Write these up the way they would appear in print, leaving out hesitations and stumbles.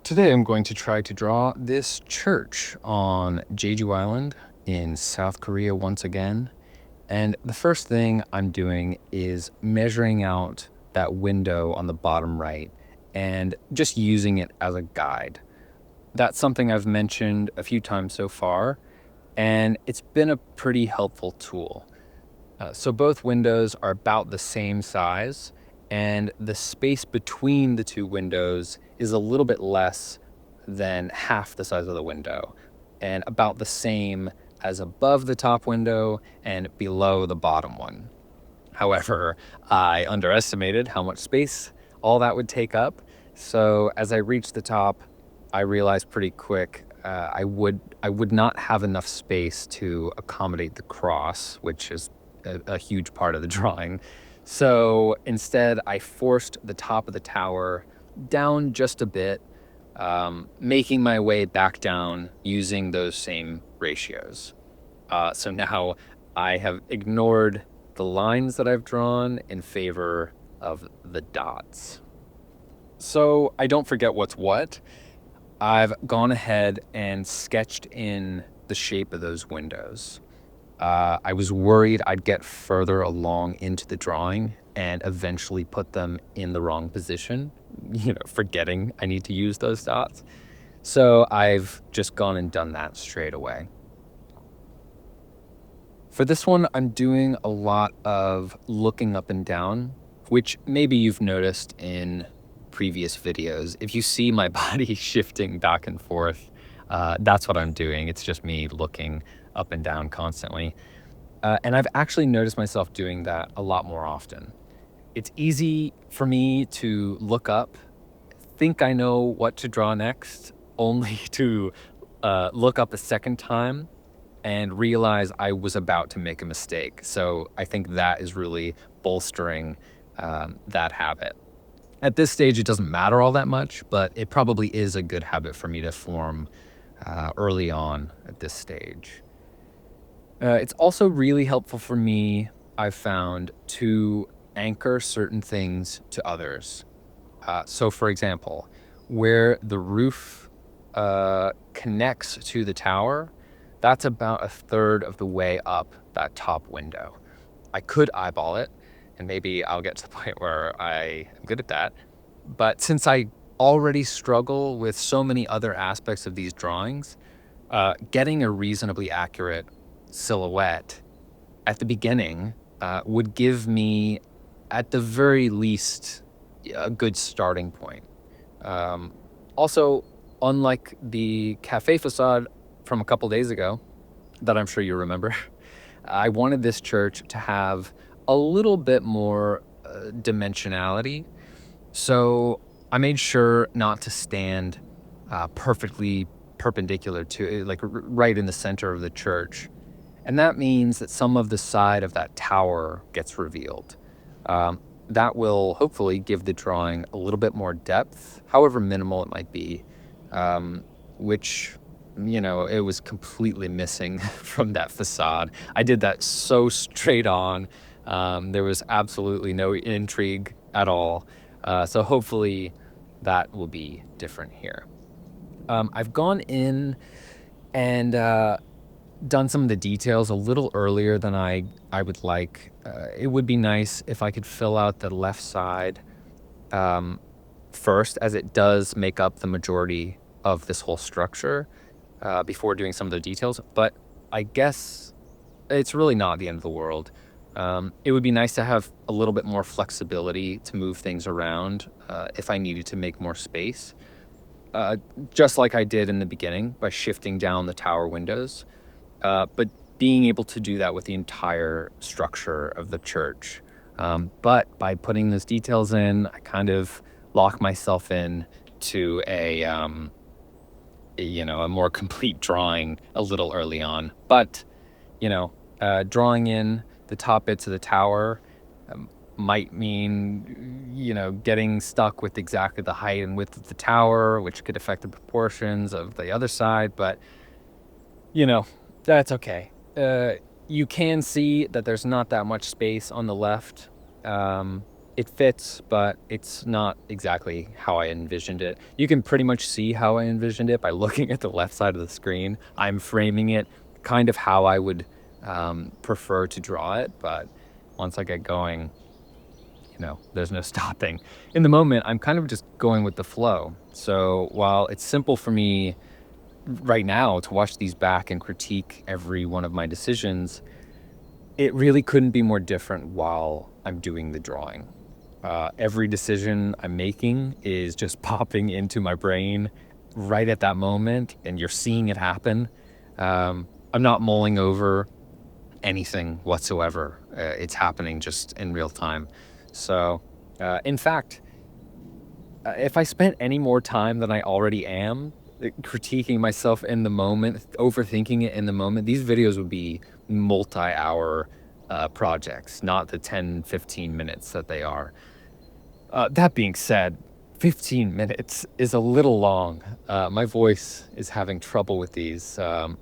Today I'm going to try to draw this church on Jeju Island in South Korea once again. And the first thing I'm doing is measuring out that window on the bottom right and just using it as a guide. That's something I've mentioned a few times so far, and it's been a pretty helpful tool. So both windows are about the same size, and the space between the two windows is a little bit less than half the size of the window, and about the same as above the top window and below the bottom one. However, I underestimated how much space all that would take up. So as I reached the top, I realized pretty quick I would not have enough space to accommodate the cross, which is a huge part of the drawing. So instead, I forced the top of the tower down just a bit, making my way back down using those same ratios. So now I have ignored the lines that I've drawn in favor of the dots. So I don't forget what's what. I've gone ahead and sketched in the shape of those windows. I was worried I'd get further along into the drawing and eventually put them in the wrong position, forgetting I need to use those dots. So I've just gone and done that straight away. For this one, I'm doing a lot of looking up and down, which maybe you've noticed in previous videos. If you see my body shifting back and forth, that's what I'm doing. It's just me looking up and down constantly. And I've actually noticed myself doing that a lot more often. It's easy for me to look up, think I know what to draw next, only to look up a second time and realize I was about to make a mistake. So I think that is really bolstering that habit. At this stage, it doesn't matter all that much, but it probably is a good habit for me to form early on at this stage. It's also really helpful for me, I've found, to anchor certain things to others. So for example, where the roof connects to the tower, that's about a third of the way up that top window. I could eyeball it, and maybe I'll get to the point where I am good at that. But since I already struggle with so many other aspects of these drawings, getting a reasonably accurate silhouette at the beginning would give me, at the very least, a good starting point. Also, unlike the cafe facade from a couple days ago that I'm sure you remember, I wanted this church to have a little bit more dimensionality. So I made sure not to stand perfectly perpendicular to, like, right in the center of the church. And that means that some of the side of that tower gets revealed. That will hopefully give the drawing a little bit more depth, however minimal it might be, which, it was completely missing from that facade. I did that so straight on. There was absolutely no intrigue at all. So hopefully that will be different here. I've gone in and done some of the details a little earlier than I would like. It would be nice if I could fill out the left side first, as it does make up the majority of this whole structure, before doing some of the details. But I guess it's really not the end of the world. It would be nice to have a little bit more flexibility to move things around if I needed to make more space, just like I did in the beginning by shifting down the tower windows. But being able to do that with the entire structure of the church. But by putting those details in, I kind of lock myself in to a more complete drawing a little early on. But, drawing in the top bits of the tower might mean, getting stuck with exactly the height and width of the tower, which could affect the proportions of the other side. But, that's okay. You can see that there's not that much space on the left. it fits, but it's not exactly how I envisioned it. You can pretty much see how I envisioned it by looking at the left side of the screen. I'm framing it kind of how I would prefer to draw it, but once I get going, there's no stopping. In the moment, I'm kind of just going with the flow. So while it's simple for me right now to watch these back and critique every one of my decisions, it really couldn't be more different while I'm doing the drawing. Every decision I'm making is just popping into my brain right at that moment, and you're seeing it happen. I'm not mulling over anything whatsoever. It's happening just in real time. So, in fact, if I spent any more time than I already am critiquing myself in the moment, overthinking it in the moment, these videos would be multi-hour projects, not the 10, 15 minutes that they are. That being said, 15 minutes is a little long. My voice is having trouble with these, so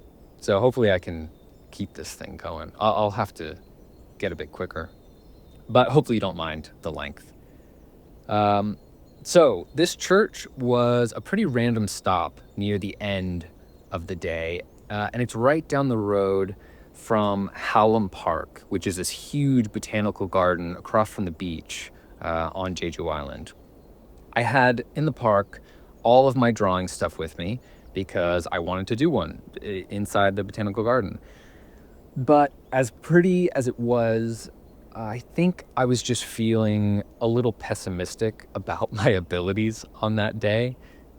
hopefully I can keep this thing going. I'll have to get a bit quicker, but hopefully you don't mind the length. So this church was a pretty random stop near the end of the day, and it's right down the road from Halim Park, which is this huge botanical garden across from the beach on Jeju Island. I had in the park all of my drawing stuff with me because I wanted to do one inside the botanical garden. But as pretty as it was, I think I was just feeling a little pessimistic about my abilities on that day.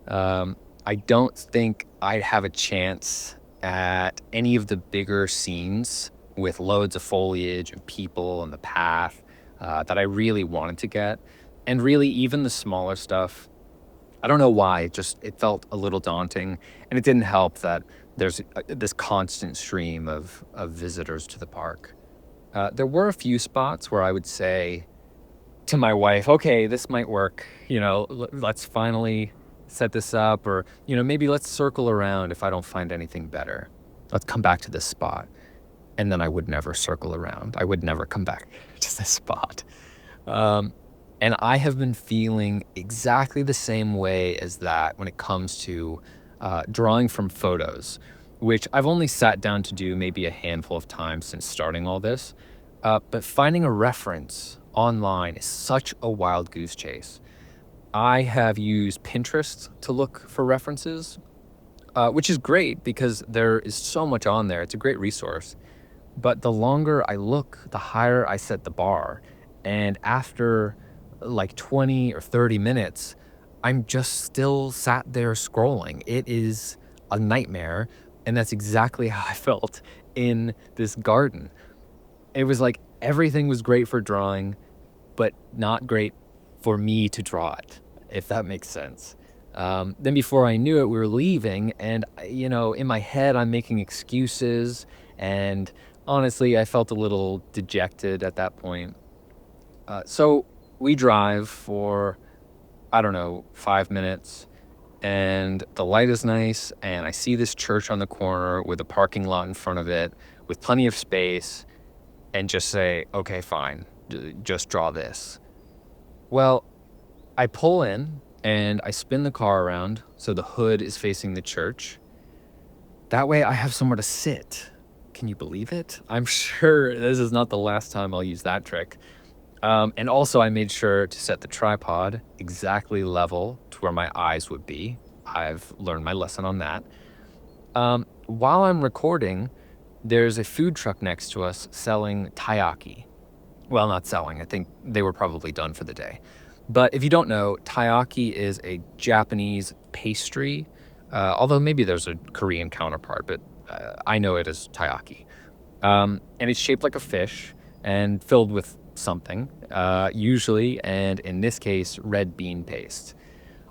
I don't think I'd have a chance at any of the bigger scenes with loads of foliage and people and the path that I really wanted to get. And really, even the smaller stuff, I don't know why, it felt a little daunting. And it didn't help that there's this constant stream of visitors to the park. There were a few spots where I would say to my wife, okay, this might work. Let's finally set this up, or, maybe let's circle around if I don't find anything better. Let's come back to this spot. And then I would never circle around. I would never come back to this spot. And I have been feeling exactly the same way as that when it comes to drawing from photos, which I've only sat down to do maybe a handful of times since starting all this. But finding a reference online is such a wild goose chase. I have used Pinterest to look for references, which is great because there is so much on there. It's a great resource. But the longer I look, the higher I set the bar. And after like 20 or 30 minutes, I'm just still sat there scrolling. It is a nightmare. And that's exactly how I felt in this garden. It was like everything was great for drawing, but not great for me to draw it, if that makes sense. Then before I knew it, we were leaving, and in my head, I'm making excuses, and honestly, I felt a little dejected at that point. So we drive for, I don't know, 5 minutes, and the light is nice, and I see this church on the corner with a parking lot in front of it with plenty of space, and just say, okay, fine, just draw this. Well, I pull in and I spin the car around so the hood is facing the church. That way I have somewhere to sit. Can you believe it? I'm sure this is not the last time I'll use that trick. And also I made sure to set the tripod exactly level to where my eyes would be. I've learned my lesson on that. While I'm recording, there's a food truck next to us selling taiyaki. Well, not selling. I think they were probably done for the day. But if you don't know, taiyaki is a Japanese pastry, although maybe there's a Korean counterpart, but I know it as taiyaki. And it's shaped like a fish and filled with something, usually, and in this case, red bean paste.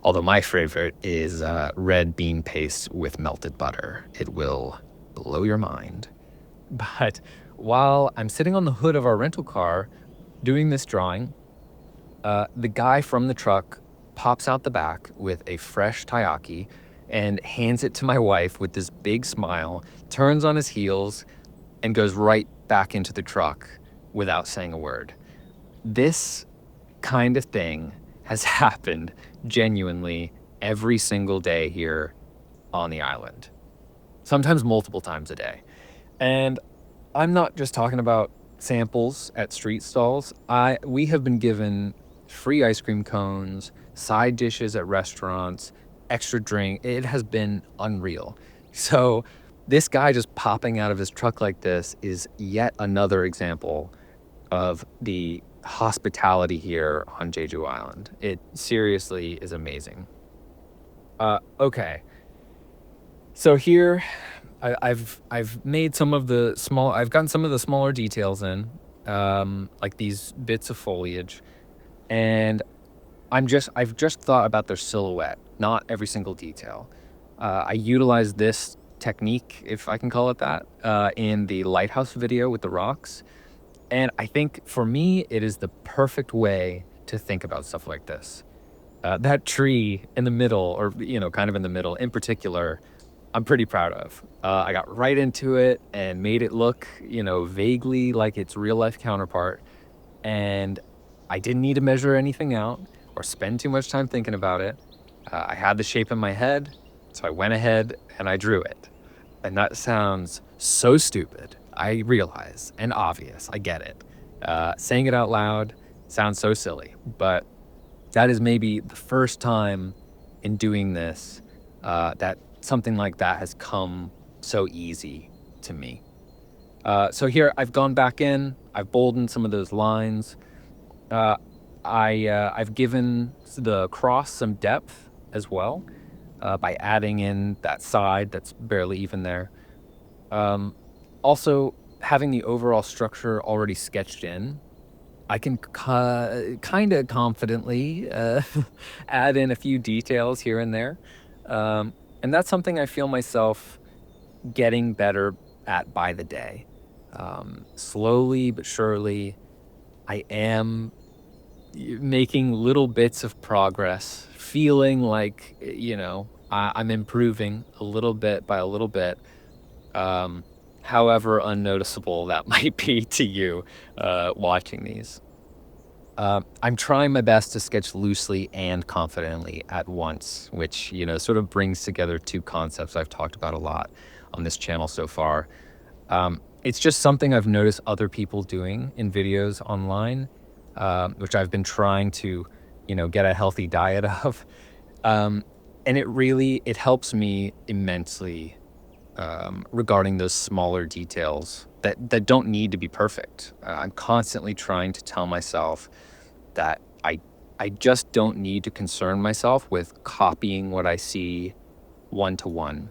Although my favorite is red bean paste with melted butter. It will blow your mind. But while I'm sitting on the hood of our rental car doing this drawing, the guy from the truck pops out the back with a fresh taiyaki and hands it to my wife with this big smile, turns on his heels, and goes right back into the truck without saying a word. This kind of thing has happened genuinely every single day here on the island, sometimes multiple times a day. And I'm not just talking about samples at street stalls. We have been given free ice cream cones, side dishes at restaurants, extra drink. It has been unreal. So this guy just popping out of his truck like this is yet another example of the hospitality here on Jeju Island. It seriously is amazing. Okay. So here I've made some of the small I've gotten some of the smaller details in, like these bits of foliage, and I've just thought about their silhouette, not every single detail. I utilized this technique, if I can call it that, in the lighthouse video with the rocks. And I think for me, it is the perfect way to think about stuff like this. That tree in the middle, or, kind of in the middle in particular, I'm pretty proud of. I got right into it and made it look, vaguely like its real life counterpart. And I didn't need to measure anything out or spend too much time thinking about it. I had the shape in my head, so I went ahead and I drew it. And that sounds so stupid, I realize, and obvious. I get it. Saying it out loud sounds so silly, but that is maybe the first time in doing this that something like that has come so easy to me. So here I've gone back in, I've boldened some of those lines. I've given the cross some depth as well by adding in that side that's barely even there. Also, having the overall structure already sketched in, I can kind of confidently add in a few details here and there. And that's something I feel myself getting better at by the day. Slowly but surely, I am making little bits of progress, feeling like, I'm improving a little bit by a little bit. However unnoticeable that might be to you watching these. I'm trying my best to sketch loosely and confidently at once, which, sort of brings together two concepts I've talked about a lot on this channel so far. It's just something I've noticed other people doing in videos online, which I've been trying to, get a healthy diet of. And it helps me immensely regarding those smaller details that don't need to be perfect. I'm constantly trying to tell myself that I just don't need to concern myself with copying what I see one to one,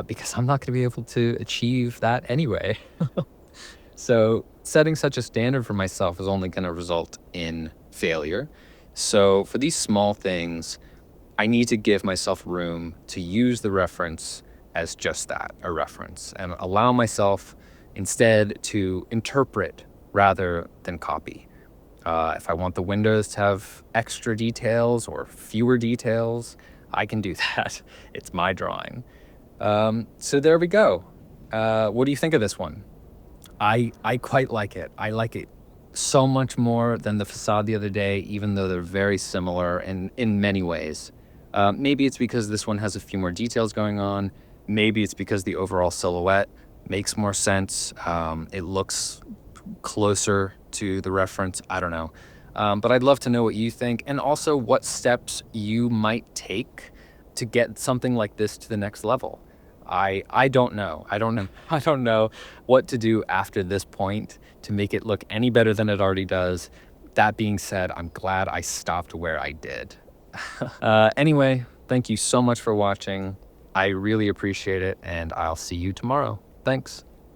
because I'm not going to be able to achieve that anyway. So setting such a standard for myself is only going to result in failure. So for these small things, I need to give myself room to use the reference as just that, a reference, and allow myself instead to interpret rather than copy. If I want the windows to have extra details or fewer details, I can do that. It's my drawing. So there we go. What do you think of this one? I quite like it. I like it so much more than the facade the other day, even though they're very similar in many ways. Maybe it's because this one has a few more details going on. Maybe it's because the overall silhouette makes more sense. It looks closer to the reference. I don't know. But I'd love to know what you think, and also what steps you might take to get something like this to the next level. I don't know. I don't know what to do after this point to make it look any better than it already does. That being said, I'm glad I stopped where I did. Anyway, thank you so much for watching. I really appreciate it, and I'll see you tomorrow. Thanks.